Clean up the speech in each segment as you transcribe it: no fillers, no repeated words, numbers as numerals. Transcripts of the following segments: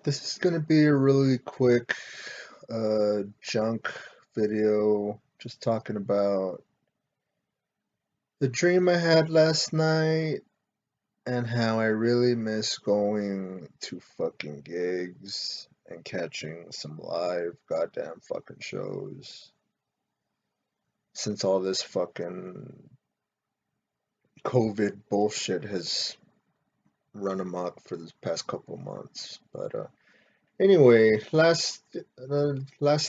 This is going to be a really quick junk video, just talking about the dream I had last night and how I really miss going to fucking gigs and catching some live goddamn fucking shows since all this fucking COVID bullshit has run amok for this past couple months. But anyway, last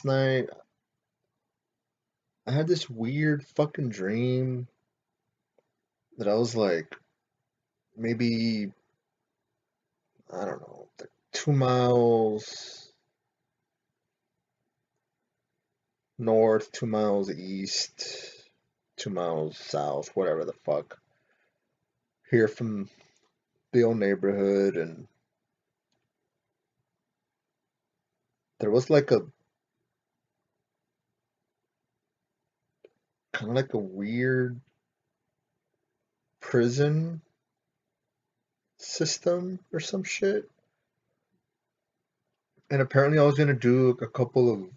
night I had this weird fucking dream that I was like maybe, I don't know, like 2 miles north, 2 miles east, 2 miles south, whatever the fuck, here from the old neighborhood. And there was like a kind of like a weird prison system or some shit. And apparently I was gonna do a couple of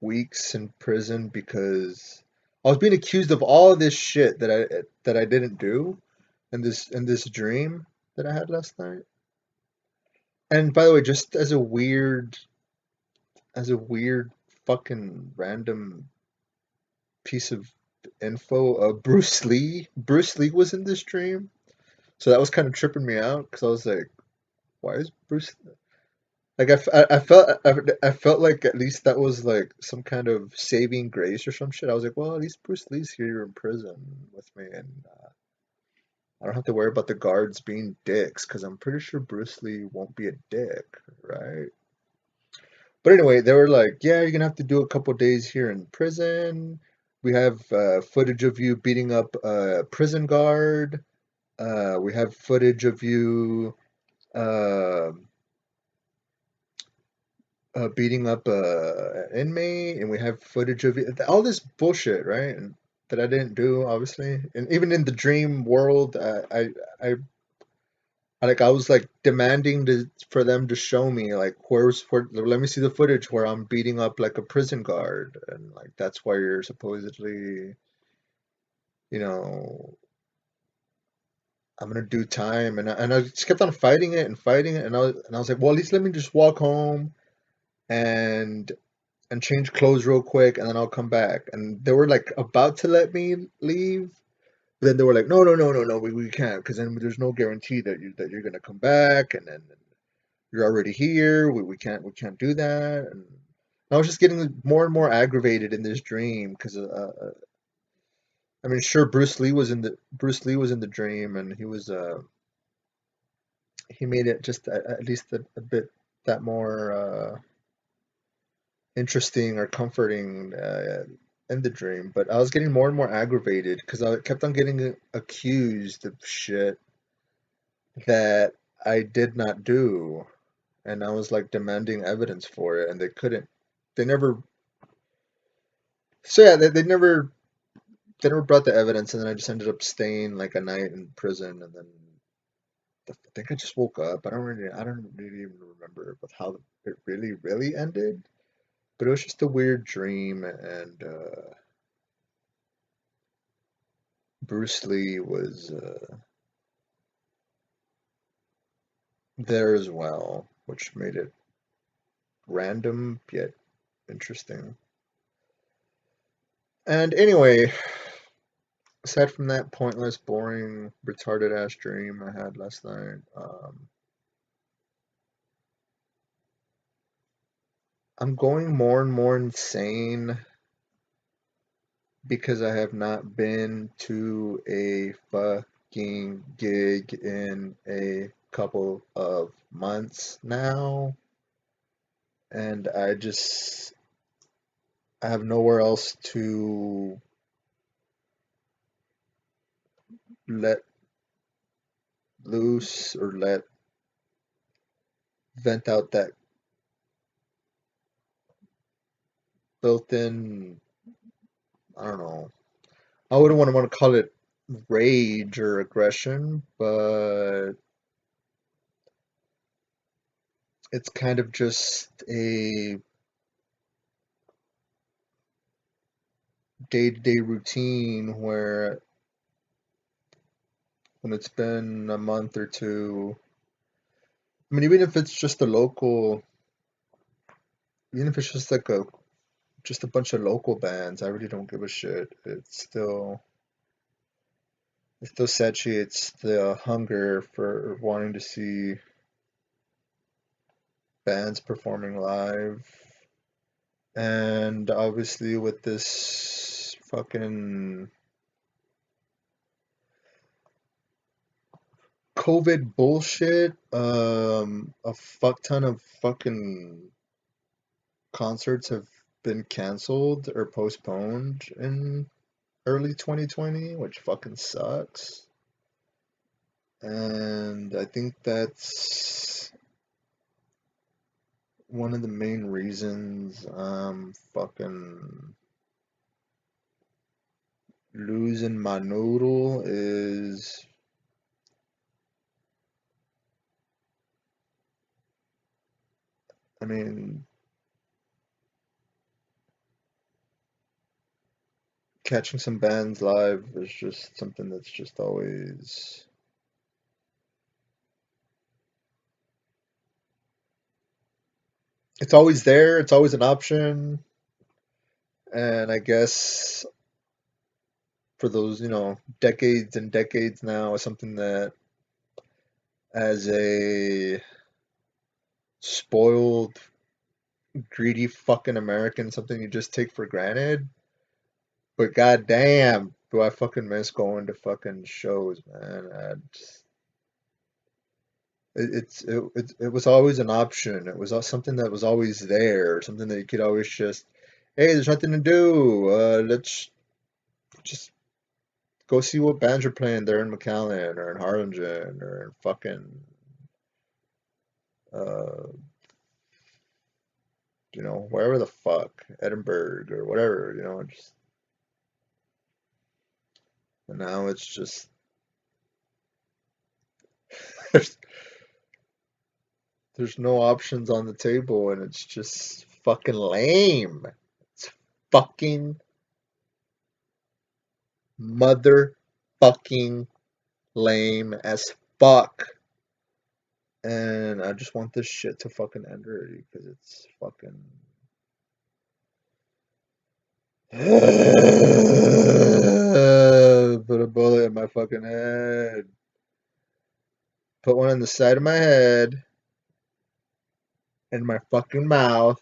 weeks in prison because I was being accused of all this shit that I didn't do in this dream that I had last night. And by the way, just as a weird fucking random piece of info, Bruce Lee was in this dream. So that was kind of tripping me out because I was like, why is Bruce like I felt like at least that was like some kind of saving grace or some shit. I was like, well, at least Bruce Lee's here in prison with me, and I don't have to worry about the guards being dicks because I'm pretty sure Bruce Lee won't be a dick, right? But anyway, they were like, yeah, you're gonna have to do a couple days here in prison. We have footage of you beating up a prison guard. We have footage of you uh, beating up an inmate, and we have footage of it. All this bullshit, right? And that I didn't do, obviously. And even in the dream world, I was like demanding for them to show me like where let me see the footage where I'm beating up like a prison guard, and like that's why you're supposedly, you know, I'm gonna do time, and I just kept on fighting it and fighting it, and I was like, well, at least let me just walk home and change clothes real quick, and then I'll come back. And they were like about to let me leave. But then they were like, no, no, no, no, no, we can't, because then there's no guarantee that you're gonna come back, and then you're already here. We can't do that. And I was just getting more and more aggravated in this dream because I mean, sure, Bruce Lee was in the dream, and he made it just at least a bit that more interesting or comforting in the dream. But I was getting more and more aggravated because I kept on getting accused of shit that I did not do, and I was like demanding evidence for it, and they couldn't. They never. So yeah, they never brought the evidence, and then I just ended up staying like a night in prison, and then I think I just woke up. I don't really even remember with how it really ended, but it was just a weird dream, and Bruce Lee was there as well, which made it random yet interesting. And anyway, aside from that pointless, boring, retarded ass dream I had last night, I'm going more and more insane because I have not been to a fucking gig in a couple of months now, and I have nowhere else to let loose or let vent out that built-in, I don't know. I wouldn't want to call it rage or aggression, but it's kind of just a day-to-day routine where when it's been a month or two, I mean, even if it's just a local, even if it's just like a just a bunch of local bands, I really don't give a shit. It still satiates the hunger for wanting to see bands performing live. And obviously with this fucking COVID bullshit, a fuck ton of fucking concerts have been canceled or postponed in early 2020, which fucking sucks. And I think that's one of the main reasons I'm fucking losing my noodle is, I mean, catching some bands live is just something that's just always, it's always there, it's always an option. And I guess for those, decades and decades now, is something that as a spoiled, greedy fucking American, something you just take for granted. But goddamn, do I fucking miss going to fucking shows, man. It was always an option. It was something that was always there, something that you could always just, hey, there's nothing to do. Let's just go see what bands are playing there in McAllen or in Harlingen or in fucking, uh, wherever the fuck, Edinburgh or whatever, just, and now it's just, there's, there's no options on the table and it's just fucking lame. It's fucking motherfucking lame as fuck. And I just want this shit to fucking end already because it's fucking. Put a bullet in my fucking head. Put one on the side of my head, in my fucking mouth,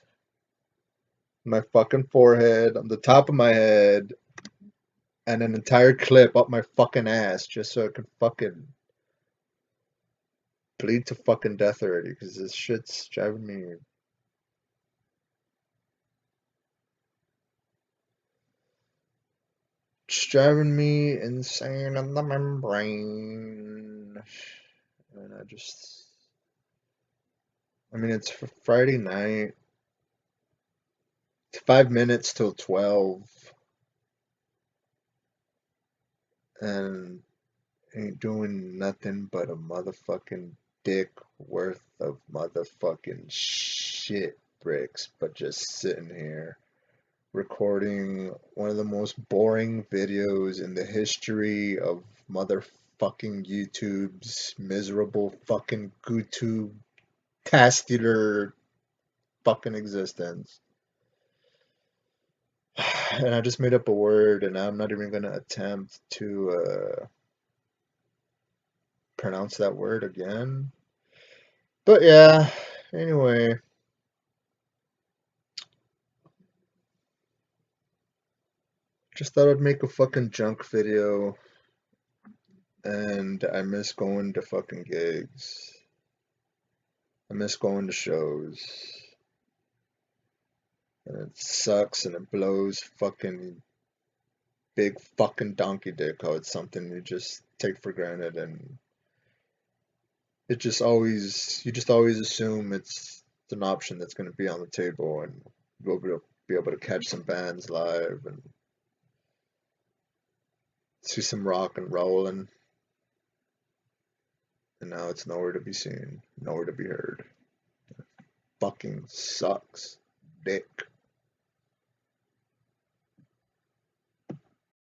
my fucking forehead, on the top of my head, and an entire clip up my fucking ass just so I can fucking bleed to fucking death already because this shit's driving me. It's driving me insane on the membrane. And I mean, it's Friday night. It's 5 minutes till 12. And ain't doing nothing but a motherfucking dick worth of motherfucking shit bricks, but just sitting here recording one of the most boring videos in the history of motherfucking YouTube's miserable fucking YouTube tastular fucking existence. And I just made up a word and I'm not even gonna attempt to pronounce that word again. But yeah, anyway, just thought I'd make a fucking junk video and I miss going to fucking gigs. I miss going to shows. And it sucks and it blows fucking big fucking donkey dick how it's something you just take for granted and you just always assume it's an option that's going to be on the table and you'll be able to catch some bands live and see some rock and roll and now it's nowhere to be seen, nowhere to be heard. fucking sucks dick.